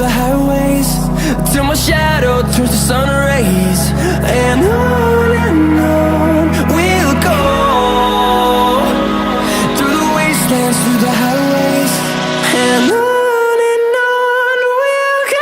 the highways, till my shadow turns to sun rays. And on we'll go, through the wastelands, through the highways. And on we'll go.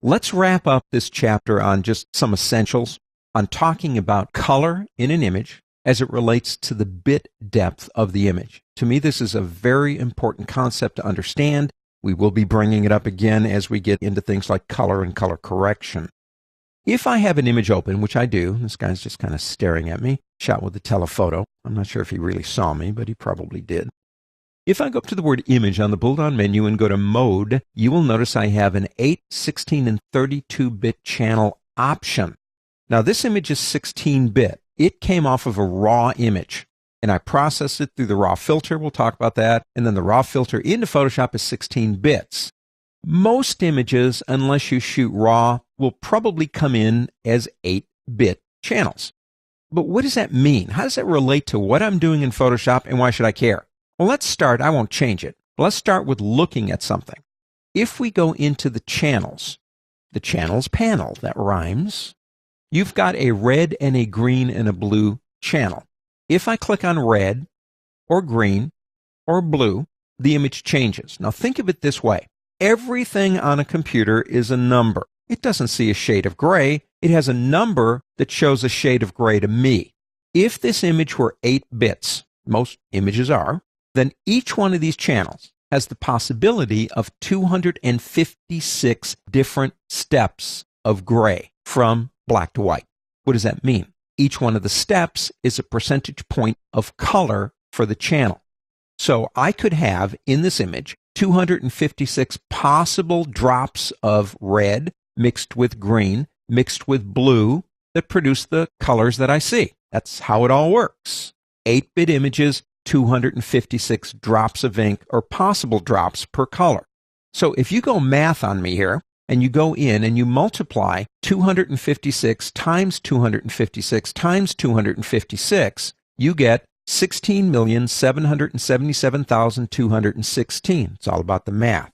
Let's wrap up this chapter on just some essentials on talking about color in an image as it relates to the bit depth of the image. To me, this is a very important concept to understand. We will be bringing it up again as we get into things like color and color correction. If I have an image open, which I do, this guy's just kind of staring at me, shot with a telephoto. I'm not sure if he really saw me, but he probably did. If I go up to the word image on the pull-down menu and go to mode, you will notice I have an 8, 16, and 32-bit channel option. Now this image is 16-bit. It came off of a raw image, and I processed it through the raw filter. We'll talk about that. And then the raw filter into Photoshop is 16 bits. Most images, unless you shoot raw, will probably come in as 8-bit channels. But what does that mean? How does that relate to what I'm doing in Photoshop, and why should I care? Well, let's start. I won't change it. Let's start with looking at something. If we go into the channels panel, that rhymes, you've got a red and a green and a blue channel. If I click on red or green or blue, the image changes. Now think of it this way. Everything on a computer is a number. It doesn't see a shade of gray. It has a number that shows a shade of gray to me. If this image were 8 bits, most images are, then each one of these channels has the possibility of 256 different steps of gray from black to white. What does that mean? Each one of the steps is a percentage point of color for the channel. So I could have in this image 256 possible drops of red mixed with green, mixed with blue that produce the colors that I see. That's how it all works. 8-bit images, 256 drops of ink or possible drops per color. So if you go math on me here and you go in and you multiply 256 times 256 times 256, you get 16,777,216. It's all about the math.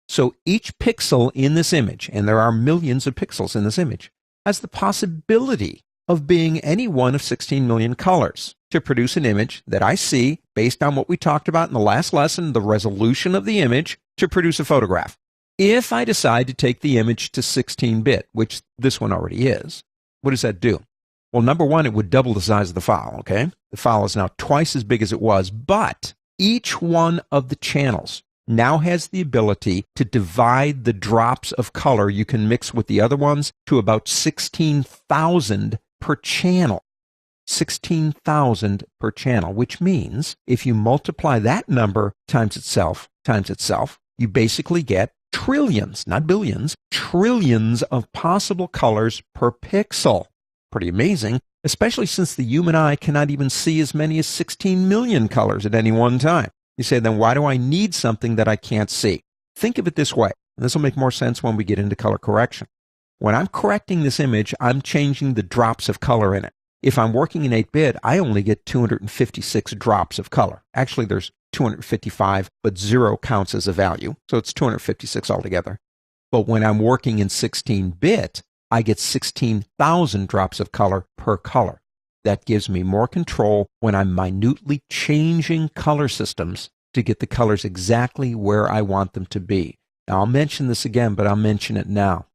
So each pixel in this image, and there are millions of pixels in this image, has the possibility of being any one of 16 million colors to produce an image that I see based on what we talked about in the last lesson, the resolution of the image, to produce a photograph. If I decide to take the image to 16-bit, which this one already is, what does that do? Well, number one, it would double the size of the file, okay? The file is now twice as big as it was, but each one of the channels now has the ability to divide the drops of color you can mix with the other ones to about 16,000 per channel. 16,000 per channel, which means if you multiply that number times itself, you basically get trillions, not billions, trillions of possible colors per pixel. Pretty amazing, especially since the human eye cannot even see as many as 16 million colors at any one time. You say, then why do I need something that I can't see? Think of it this way, and this will make more sense when we get into color correction. When I'm correcting this image, I'm changing the drops of color in it. If I'm working in 8-bit, I only get 256 drops of color. Actually, there's 255, but 0 counts as a value, so it's 256 altogether. But when I'm working in 16-bit, I get 16,000 drops of color per color. That gives me more control when I'm minutely changing color systems to get the colors exactly where I want them to be. Now, I'll mention this again, but I'll mention it now.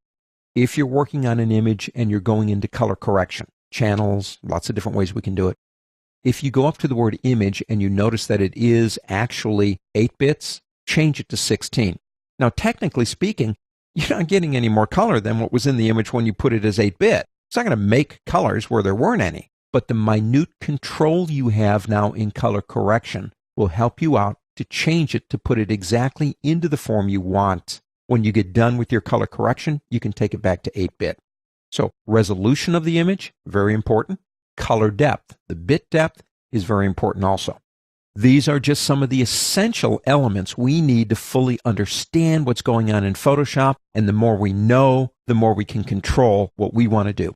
If you're working on an image and you're going into color correction, channels, lots of different ways we can do it. If you go up to the word image and you notice that it is actually 8 bits, change it to 16. Now, technically speaking, you're not getting any more color than what was in the image when you put it as 8-bit. It's not going to make colors where there weren't any. But the minute control you have now in color correction will help you out to change it to put it exactly into the form you want. When you get done with your color correction, you can take it back to 8-bit. So resolution of the image, very important. Color depth, the bit depth, is very important also. These are just some of the essential elements we need to fully understand what's going on in Photoshop, and the more we know, the more we can control what we want to do.